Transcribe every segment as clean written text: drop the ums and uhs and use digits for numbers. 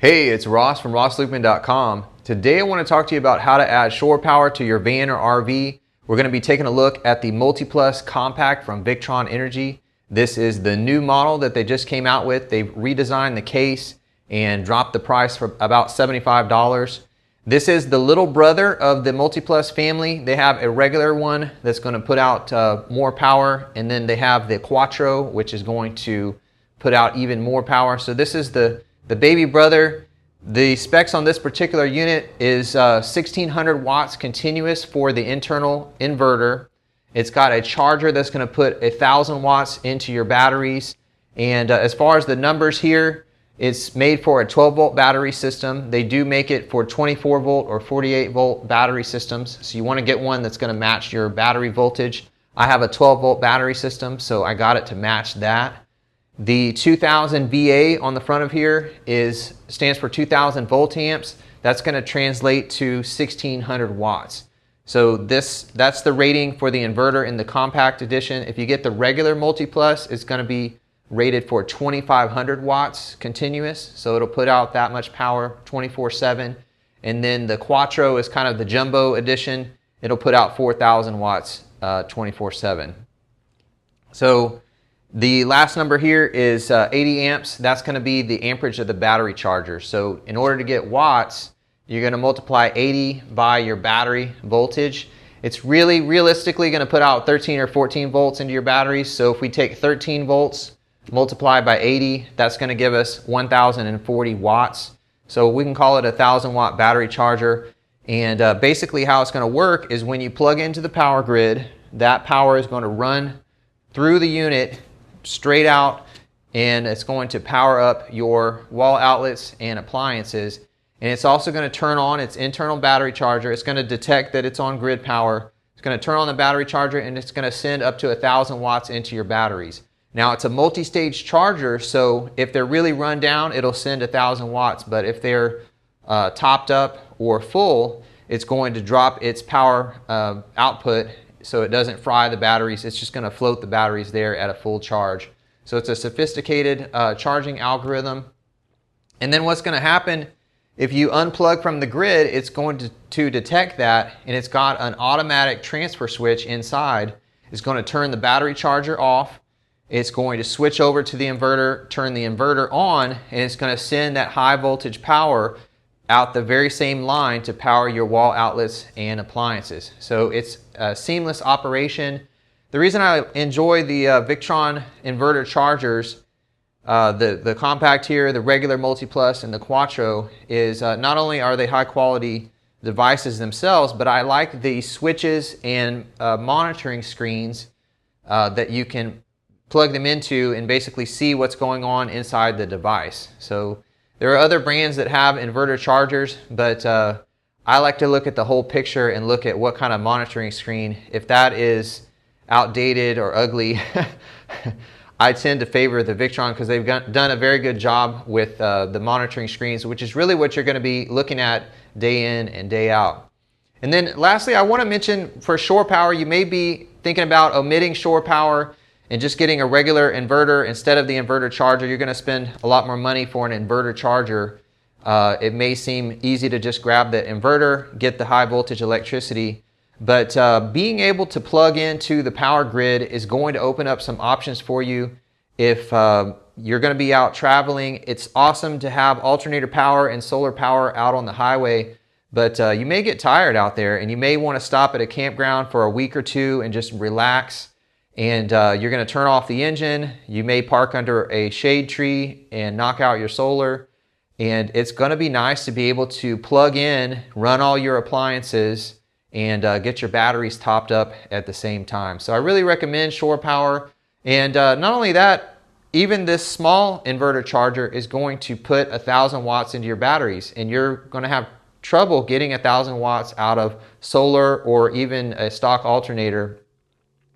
Hey, it's Ross from rosslukeman.com. Today I want to talk to you about how to add shore power to your van or RV. We're going to be taking a look at the MultiPlus Compact from Victron Energy. This is the new model that they just came out with. They've redesigned the case and dropped the price for about $75. This is the little brother of the MultiPlus family. They have a regular one that's going to put out more power, and then they have the Quattro, which is going to put out even more power. So this is the baby brother. The specs on this particular unit is 1600 watts continuous for the internal inverter. It's got a charger that's going to put 1000 watts into your batteries. And as far as the numbers here, it's made for a 12 volt battery system. They do make it for 24 volt or 48 volt battery systems. So you want to get one that's going to match your battery voltage. I have a 12 volt battery system, so I got it to match that. The 2000 VA on the front of here stands for 2000 volt amps. That's going to translate to 1600 watts. So that's the rating for the inverter in the compact edition. If you get the regular MultiPlus, it's going to be rated for 2500 watts continuous. So it'll put out that much power 24/7. And then the Quattro is kind of the jumbo edition. It'll put out 4000 watts 24/7. So the last number here is 80 amps. That's going to be the amperage of the battery charger. So in order to get watts, you're going to multiply 80 by your battery voltage. It's really realistically going to put out 13 or 14 volts into your batteries. So if we take 13 volts multiplied by 80, that's going to give us 1040 watts. So we can call it a 1000 watt battery charger. And basically how it's going to work is when you plug into the power grid, that power is going to run through the unit straight out, and it's going to power up your wall outlets and appliances. And it's also going to turn on its internal battery charger. It's going to detect that it's on grid power. It's going to turn on the battery charger, and it's going to send up to 1000 watts into your batteries. Now it's a multi-stage charger, so if they're really run down, it'll send 1000 watts. But if they're topped up or full, it's going to drop its power output so it doesn't fry the batteries. It's just going to float the batteries there at a full charge. So it's a sophisticated charging algorithm. And then what's going to happen if you unplug from the grid, it's going to detect that, and it's got an automatic transfer switch inside. It's going to turn the battery charger off. It's going to switch over to the inverter, turn the inverter on, and it's going to send that high voltage power out the very same line to power your wall outlets and appliances. So it's a seamless operation. The reason I enjoy the Victron Inverter-Chargers, the compact here, the regular MultiPlus, and the Quattro, is not only are they high quality devices themselves, but I like the switches and monitoring screens that you can plug them into and basically see what's going on inside the device. So there are other brands that have inverter chargers, but I like to look at the whole picture and look at what kind of monitoring screen. If that is outdated or ugly, I tend to favor the Victron because they've done a very good job with the monitoring screens, which is really what you're going to be looking at day in and day out. And then lastly, I want to mention for shore power, you may be thinking about omitting shore power and just getting a regular inverter instead of the inverter charger. You're going to spend a lot more money for an inverter charger. It may seem easy to just grab the inverter, get the high voltage electricity, but being able to plug into the power grid is going to open up some options for you. If you're going to be out traveling, it's awesome to have alternator power and solar power out on the highway, but you may get tired out there, and you may want to stop at a campground for a week or two and just relax. And you're going to turn off the engine. You may park under a shade tree and knock out your solar. And it's going to be nice to be able to plug in, run all your appliances, and get your batteries topped up at the same time. So I really recommend shore power. And not only that, even this small inverter charger is going to put 1000 watts into your batteries. And you're going to have trouble getting 1000 watts out of solar or even a stock alternator.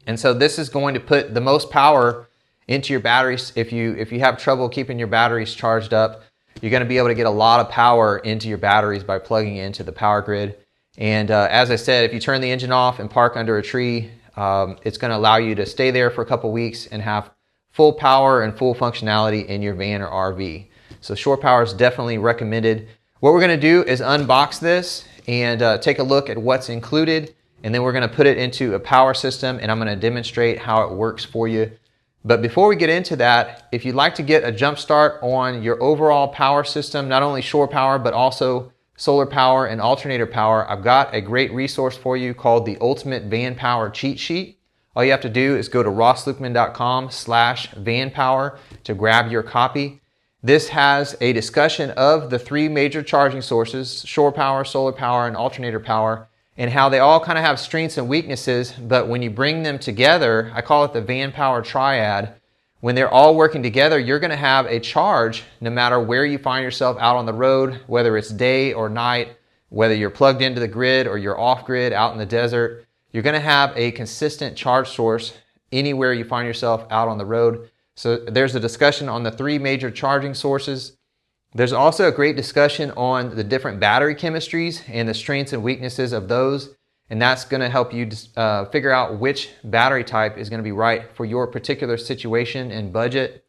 And so this is going to put the most power into your batteries. If you have trouble keeping your batteries charged up, you're going to be able to get a lot of power into your batteries by plugging into the power grid. And as I said, if you turn the engine off and park under a tree, it's going to allow you to stay there for a couple weeks and have full power and full functionality in your van or RV. So shore power is definitely recommended. What we're going to do is unbox this and take a look at what's included, and then we're going to put it into a power system, and I'm going to demonstrate how it works for you. But before we get into that, if you'd like to get a jump start on your overall power system, not only shore power, but also solar power and alternator power, I've got a great resource for you called the Ultimate Van Power Cheat Sheet. All you have to do is go to rosslukman.com/vanpower to grab your copy. This has a discussion of the three major charging sources, shore power, solar power, and alternator power, and how they all kind of have strengths and weaknesses, but when you bring them together, I call it the Van Power Triad. When they're all working together, you're going to have a charge no matter where you find yourself out on the road, whether it's day or night, whether you're plugged into the grid or you're off grid out in the desert. You're going to have a consistent charge source anywhere you find yourself out on the road. So there's a discussion on the three major charging sources. There's also a great discussion on the different battery chemistries and the strengths and weaknesses of those, and that's going to help you figure out which battery type is going to be right for your particular situation and budget.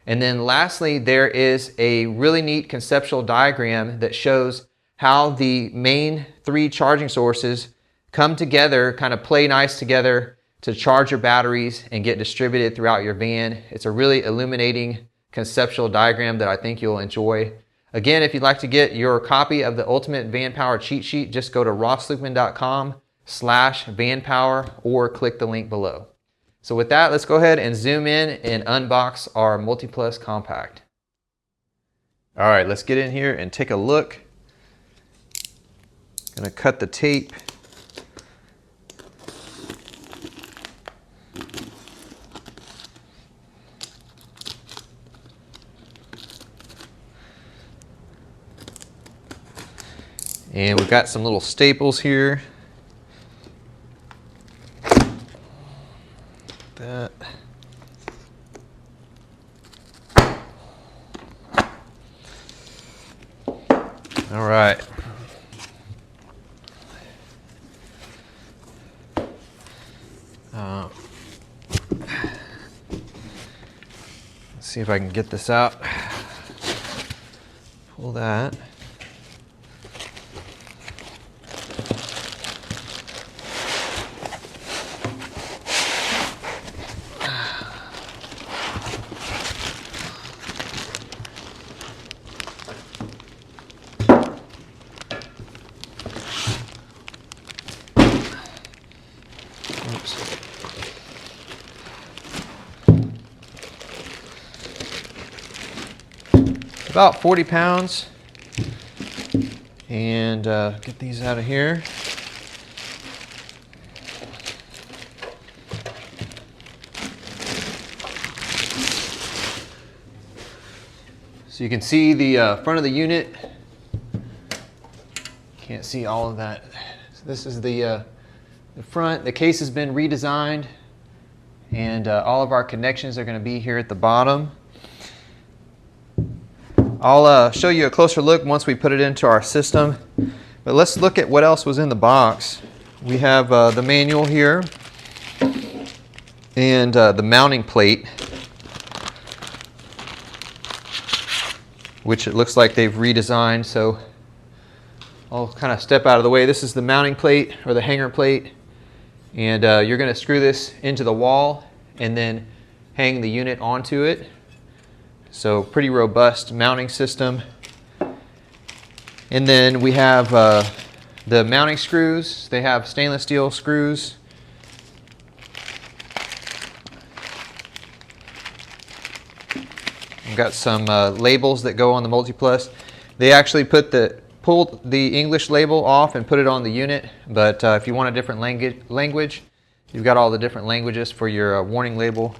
And then lastly, there is a really neat conceptual diagram that shows how the main three charging sources come together, kind of play nice together to charge your batteries and get distributed throughout your van. It's a really illuminating conceptual diagram that I think you'll enjoy. Again, if you'd like to get your copy of the Ultimate Van Power Cheat Sheet, just go to rosslukman.com/vanpower or click the link below. So with that, let's go ahead and zoom in and unbox our MultiPlus Compact. All right, let's get in here and take a look. Gonna cut the tape. And we've got some little staples here. That. All right. Let's see if I can get this out. Pull that. About 40 pounds, and get these out of here. So you can see the front of the unit. Can't see all of that. So this is the front. The case has been redesigned, and all of our connections are going to be here at the bottom. I'll show you a closer look once we put it into our system, but let's look at what else was in the box. We have the manual here and the mounting plate, which it looks like they've redesigned. So I'll kind of step out of the way. This is the mounting plate or the hanger plate, and you're going to screw this into the wall and then hang the unit onto it. So pretty robust mounting system. And then we have the mounting screws. They have stainless steel screws. We've got some labels that go on the MultiPlus. They actually pulled the English label off and put it on the unit, but if you want a different language, you've got all the different languages for your warning label.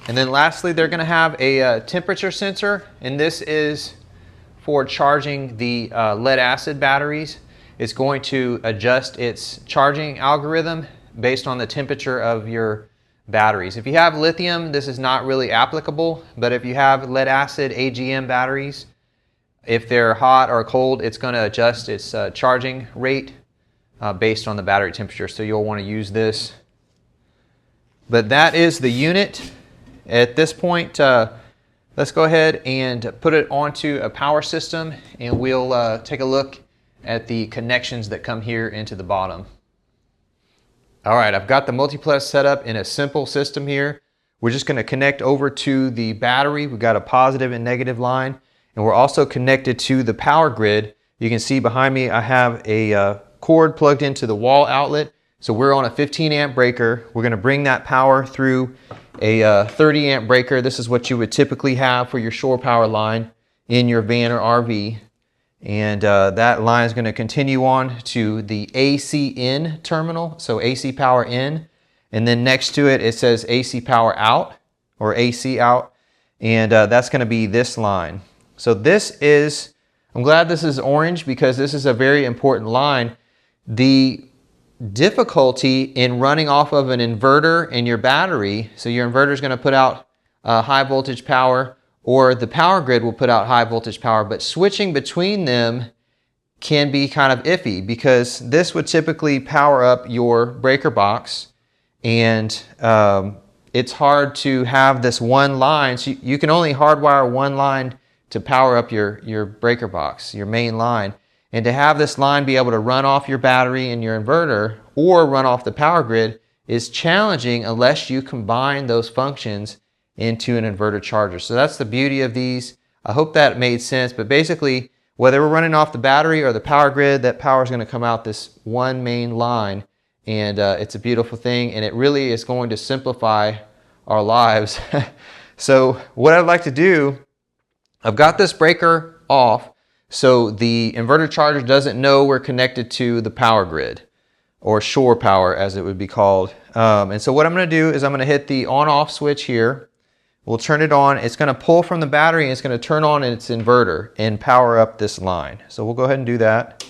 And then lastly, they're going to have a temperature sensor, and this is for charging the lead acid batteries. It's going to adjust its charging algorithm based on the temperature of your batteries. If you have lithium, this is not really applicable, but if you have lead acid AGM batteries, if they're hot or cold, it's going to adjust its charging rate based on the battery temperature, so you'll want to use this. But that is the unit. At this point, Let's go ahead and put it onto a power system, and we'll take a look at the connections that come here into the bottom. All right, I've got the MultiPlus set up in a simple system here. We're just going to connect over to the battery. We've got a positive and negative line, and we're also connected to the power grid. You can see behind me I have a cord plugged into the wall outlet. So we're on a 15 amp breaker. We're going to bring that power through a 30 amp breaker. This is what you would typically have for your shore power line in your van or RV. And that line is going to continue on to the AC in terminal, so AC power in. And then next to it, it says AC power out or AC out. And that's going to be this line. So this is, I'm glad this is orange because this is a very important line. The difficulty in running off of an inverter and your battery, so your inverter is going to put out high voltage power, or the power grid will put out high voltage power, but switching between them can be kind of iffy because this would typically power up your breaker box, and it's hard to have this one line. So you can only hardwire one line to power up your breaker box, your main line. And to have this line be able to run off your battery and your inverter or run off the power grid is challenging unless you combine those functions into an inverter charger. So that's the beauty of these. I hope that made sense, but basically whether we're running off the battery or the power grid, that power is going to come out this one main line, and it's a beautiful thing, and it really is going to simplify our lives. So what I'd like to do, I've got this breaker off so the inverter charger doesn't know we're connected to the power grid, or shore power as it would be called. And so what I'm going to do is I'm going to hit the on-off switch here. We'll turn it on. It's going to pull from the battery and it's going to turn on its inverter and power up this line. So we'll go ahead and do that.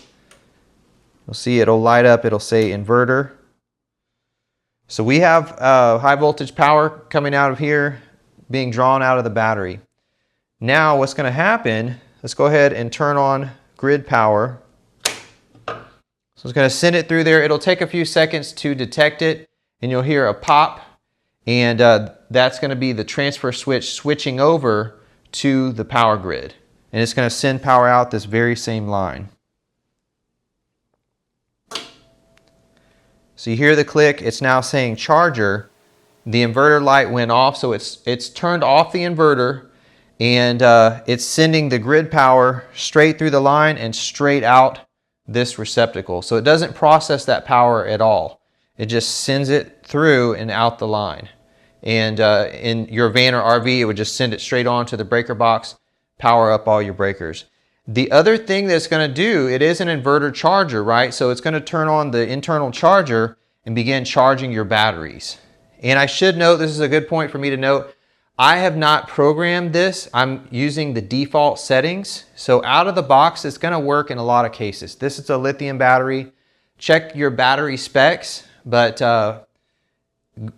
You'll see it'll light up. It'll say inverter. So we have high voltage power coming out of here being drawn out of the battery. Now what's going to happen, let's go ahead and turn on grid power. So it's going to send it through there. It'll take a few seconds to detect it, and you'll hear a pop, and that's going to be the transfer switch switching over to the power grid. And it's going to send power out this very same line. So you hear the click. It's now saying charger. The inverter light went off, so it's turned off the inverter, and it's sending the grid power straight through the line and straight out this receptacle. So it doesn't process that power at all. It just sends it through and out the line. And in your van or RV, it would just send it straight on to the breaker box, power up all your breakers. The other thing that's going to do, it is an inverter charger, right? So it's going to turn on the internal charger and begin charging your batteries. And I should note, this is a good point for me to note, I have not programmed this. I'm using the default settings. So out of the box, it's going to work in a lot of cases. This is a lithium battery. Check your battery specs, but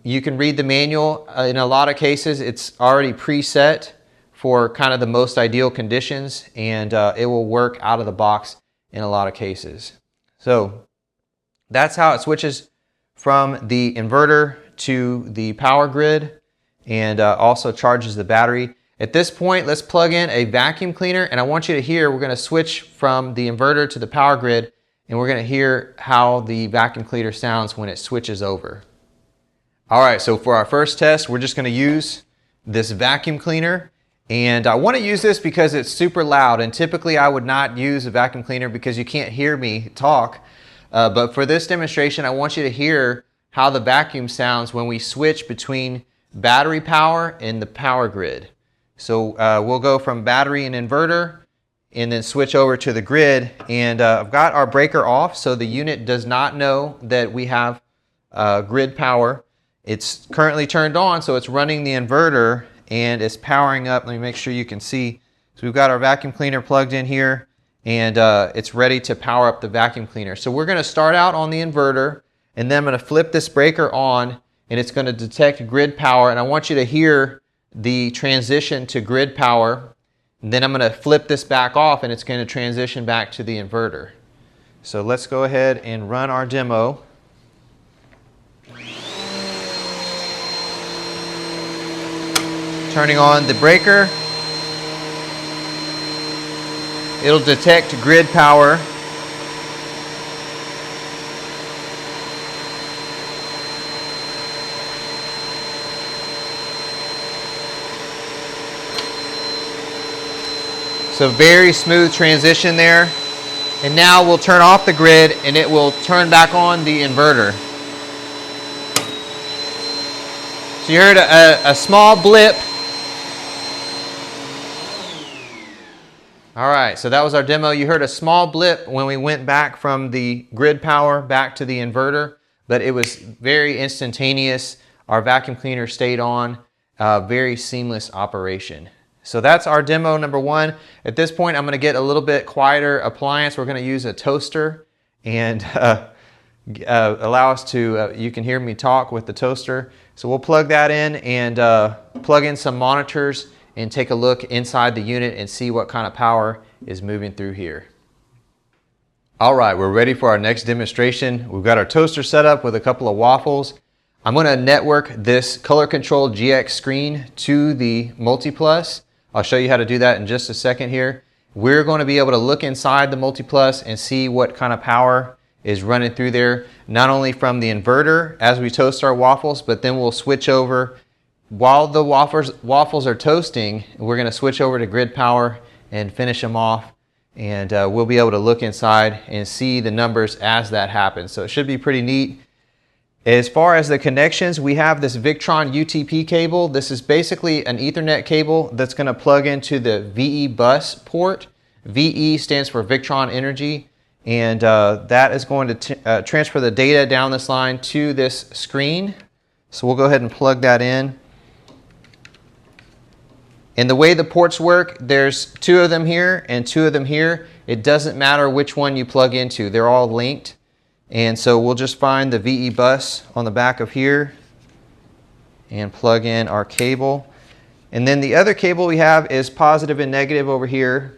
you can read the manual. In a lot of cases, it's already preset for kind of the most ideal conditions, and it will work out of the box in a lot of cases. So that's how it switches from the inverter to the power grid, and also charges the battery. At this point, let's plug in a vacuum cleaner, and I want you to hear, we're going to switch from the inverter to the power grid, and we're going to hear how the vacuum cleaner sounds when it switches over. All right, so for our first test, we're just going to use this vacuum cleaner, and I want to use this because it's super loud, and typically I would not use a vacuum cleaner because you can't hear me talk, but for this demonstration, I want you to hear how the vacuum sounds when we switch between battery power and the power grid. So we'll go from battery and inverter and then switch over to the grid, and I've got our breaker off so the unit does not know that we have grid power. It's currently turned on, so it's running the inverter and it's powering up. Let me make sure you can see. So we've got our vacuum cleaner plugged in here, and it's ready to power up the vacuum cleaner. So we're going to start out on the inverter, and then I'm going to flip this breaker on, and it's going to detect grid power, and I want you to hear the transition to grid power. And then I'm going to flip this back off, and it's going to transition back to the inverter. So let's go ahead and run our demo. Turning on the breaker, It'll detect grid power. So very smooth transition there. And now we'll turn off the grid and it will turn back on the inverter. So you heard a small blip. All right, so that was our demo. You heard a small blip when we went back from the grid power back to the inverter, but it was very instantaneous. Our vacuum cleaner stayed on. Very seamless operation. So that's our demo number one. At this point, I'm going to get a little bit quieter appliance. We're going to use a toaster and allow us to, you can hear me talk with the toaster. So we'll plug that in and plug in some monitors and take a look inside the unit and see what kind of power is moving through here. All right, we're ready for our next demonstration. We've got our toaster set up with a couple of waffles. I'm going to network this color control GX screen to the MultiPlus. I'll show you how to do that in just a second here. We're going to be able to look inside the MultiPlus and see what kind of power is running through there, not only from the inverter as we toast our waffles, but then we'll switch over while the waffles are toasting. We're going to switch over to grid power and finish them off, and we'll be able to look inside and see the numbers as that happens. So it should be pretty neat. As far as the connections, we have this Victron UTP cable. This is basically an Ethernet cable that's going to plug into the VE bus port. VE stands for Victron Energy, and that is going to transfer the data down this line to this screen. So we'll go ahead and plug that in. And the way the ports work, there's 2 of them here and 2 of them here. It doesn't matter which one you plug into. They're all linked. And so we'll just find the VE bus on the back of here and plug in our cable. And then the other cable we have is positive and negative over here.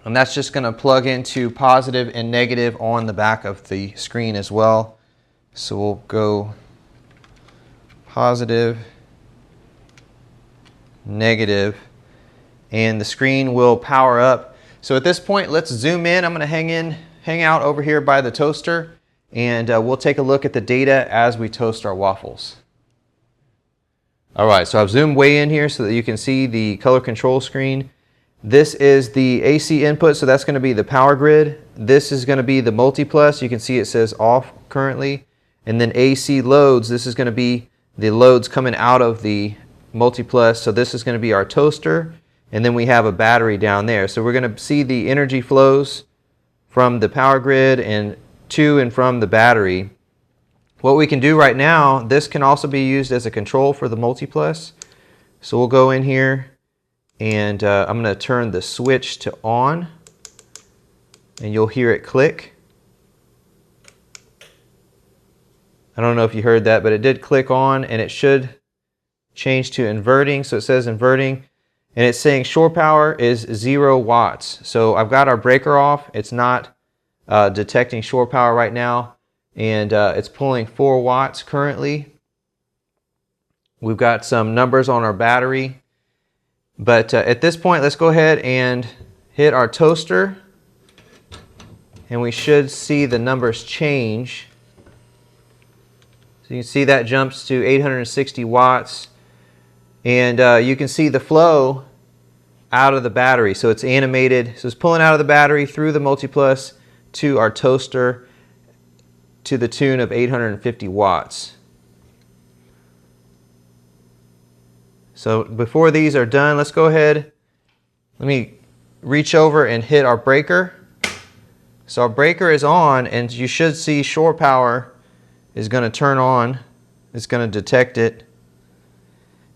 And that's just going to plug into positive and negative on the back of the screen as well. So we'll go positive, negative, and the screen will power up. So at this point, let's zoom in. I'm going to hang out over here by the toaster, and we'll take a look at the data as we toast our waffles. All right, so I've zoomed way in here so that you can see the color control screen. This is the AC input, so that's going to be the power grid. This is going to be the MultiPlus. You can see it says off currently. And then AC loads, this is going to be the loads coming out of the MultiPlus. So this is going to be our toaster, and then we have a battery down there. So we're going to see the energy flows from the power grid and to and from the battery. What we can do right now, this can also be used as a control for the MultiPlus. So we'll go in here and I'm going to turn the switch to on, and you'll hear it click. I don't know if you heard that, but it did click on, and it should change to inverting. So it says inverting. And it's saying shore power is 0 watts. So I've got our breaker off. It's not detecting shore power right now. And it's pulling 4 watts currently. We've got some numbers on our battery. But at this point, let's go ahead and hit our toaster. And we should see the numbers change. So you can see that jumps to 860 watts. And you can see the flow out of the battery. So it's animated. So it's pulling out of the battery through the MultiPlus to our toaster to the tune of 850 watts. So before these are done, let's go ahead. Let me reach over and hit our breaker. So our breaker is on, and you should see shore power is going to turn on. It's going to detect it.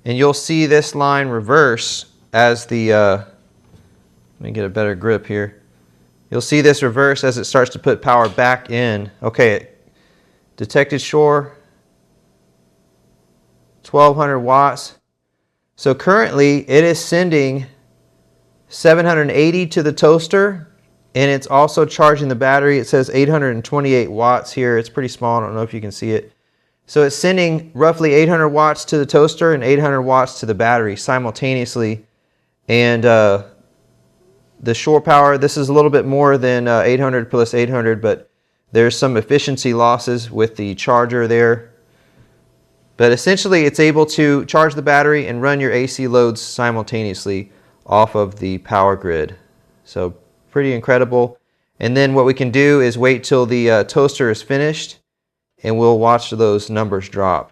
And you'll see this line reverse as the, let me get a better grip here. You'll see this reverse as it starts to put power back in. Okay, detected shore, 1200 watts. So currently it is sending 780 to the toaster, and it's also charging the battery. It says 828 watts here. It's pretty small. I don't know if you can see it. So it's sending roughly 800 watts to the toaster and 800 watts to the battery simultaneously. And the shore power, this is a little bit more than 800 plus 800, but there's some efficiency losses with the charger there. But essentially, it's able to charge the battery and run your AC loads simultaneously off of the power grid. So pretty incredible. And then what we can do is wait till the toaster is finished, and we'll watch those numbers drop.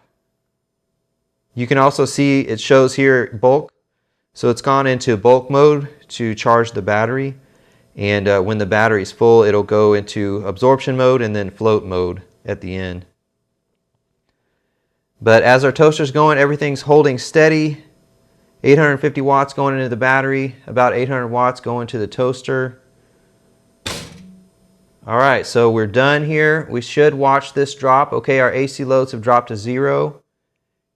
You can also see it shows here bulk. So it's gone into bulk mode to charge the battery. And when the battery is full, it'll go into absorption mode and then float mode at the end. But as our toaster's going, everything's holding steady. 850 watts going into the battery, about 800 watts going to the toaster. All right, so we're done here. We should watch this drop. Okay, our AC loads have dropped to 0.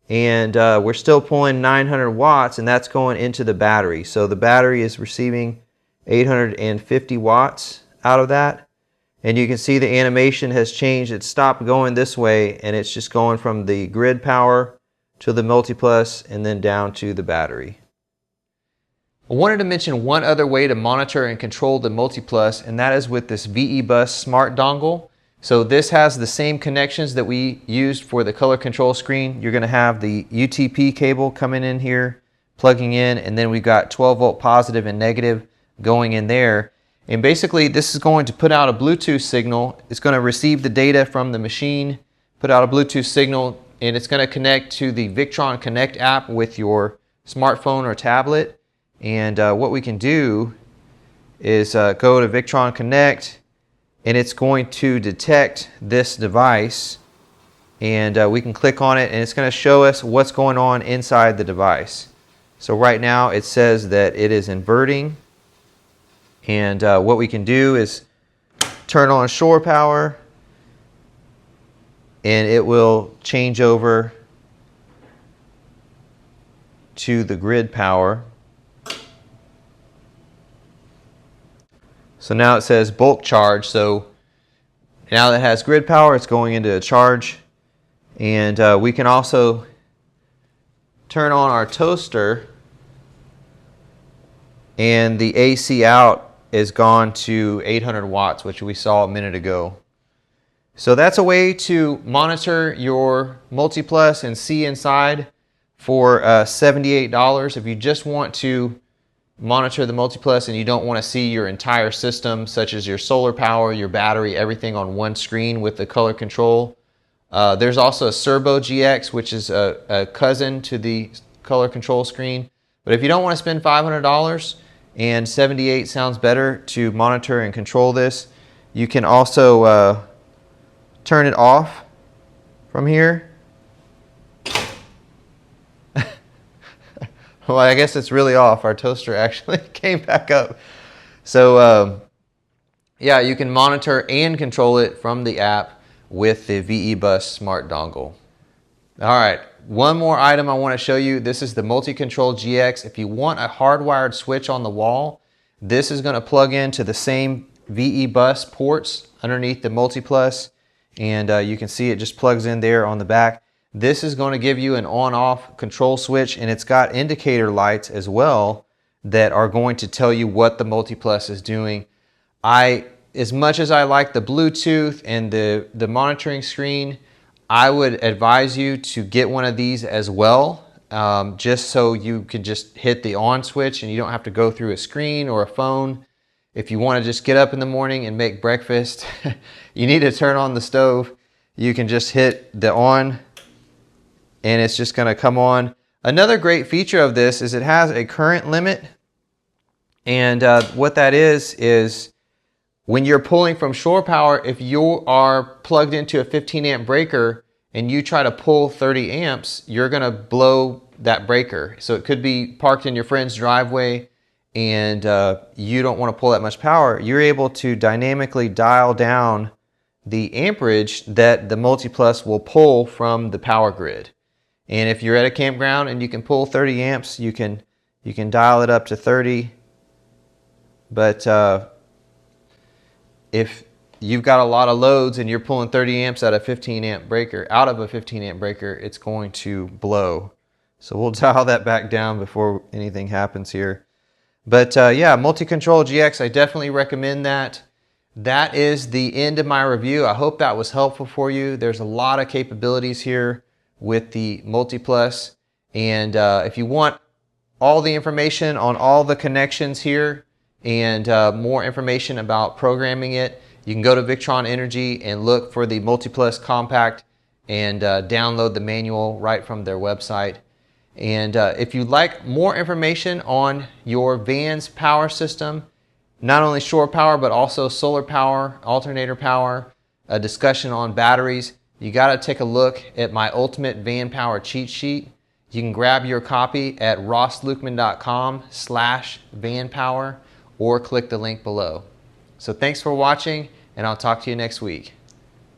And we're still pulling 900 watts, and that's going into the battery. So the battery is receiving 850 watts out of that. And you can see the animation has changed. It stopped going this way, and it's just going from the grid power to the MultiPlus and then down to the battery. I wanted to mention one other way to monitor and control the MultiPlus, and that is with this VE-Bus smart dongle. So this has the same connections that we used for the color control screen. You're going to have the UTP cable coming in here, plugging in, and then we've got 12 volt positive and negative going in there. And basically this is going to put out a Bluetooth signal. It's going to receive the data from the machine, put out a Bluetooth signal, and it's going to connect to the Victron Connect app with your smartphone or tablet. And what we can do is go to Victron Connect, and it's going to detect this device, and we can click on it, and it's going to show us what's going on inside the device. So right now it says that it is inverting. And what we can do is turn on shore power, and it will change over to the grid power. So now it says bulk charge. So now that it has grid power, it's going into a charge. And we can also turn on our toaster, and the AC out is gone to 800 watts, which we saw a minute ago. So that's a way to monitor your MultiPlus and see inside for $78. If you just want to monitor the MultiPlus and you don't want to see your entire system, such as your solar power, your battery, everything on one screen with the color control. There's also a Serbo GX, which is a cousin to the color control screen. But if you don't want to spend $500, and $78 sounds better to monitor and control this, you can also turn it off from here. Well, I guess it's really off. Our toaster actually came back up. So yeah, you can monitor and control it from the app with the VE-Bus smart dongle. All right, one more item I want to show you. This is the Multi-Control GX. If you want a hardwired switch on the wall, this is going to plug into the same VE-Bus ports underneath the MultiPlus, and you can see it just plugs in there on the back. This is going to give you an on-off control switch, and it's got indicator lights as well that are going to tell you what the MultiPlus is doing. As much as I like the Bluetooth and the monitoring screen, I would advise you to get one of these as well, just so you can just hit the on switch and you don't have to go through a screen or a phone. If you want to just get up in the morning and make breakfast, you need to turn on the stove. You can just hit the on and it's just going to come on. Another great feature of this is it has a current limit, and what that is when you're pulling from shore power, if you are plugged into a 15 amp breaker and you try to pull 30 amps, you're going to blow that breaker. So it could be parked in your friend's driveway and you don't want to pull that much power. You're able to dynamically dial down the amperage that the MultiPlus will pull from the power grid. And if you're at a campground and you can pull 30 amps, you can dial it up to 30. But if you've got a lot of loads and you're pulling 30 amps out of a 15 amp breaker, it's going to blow. So we'll dial that back down before anything happens here. But yeah, Multi-Control GX, I definitely recommend that. That is the end of my review. I hope that was helpful for you. There's a lot of capabilities here with the MultiPlus. And if you want all the information on all the connections here and more information about programming it, you can go to Victron Energy and look for the MultiPlus Compact and download the manual right from their website. And if you'd like more information on your van's power system, not only shore power but also solar power, alternator power, a discussion on batteries, you got to take a look at my Ultimate Van Power Cheat Sheet. You can grab your copy at rosslukeman.com/vanpower or click the link below. So thanks for watching, and I'll talk to you next week.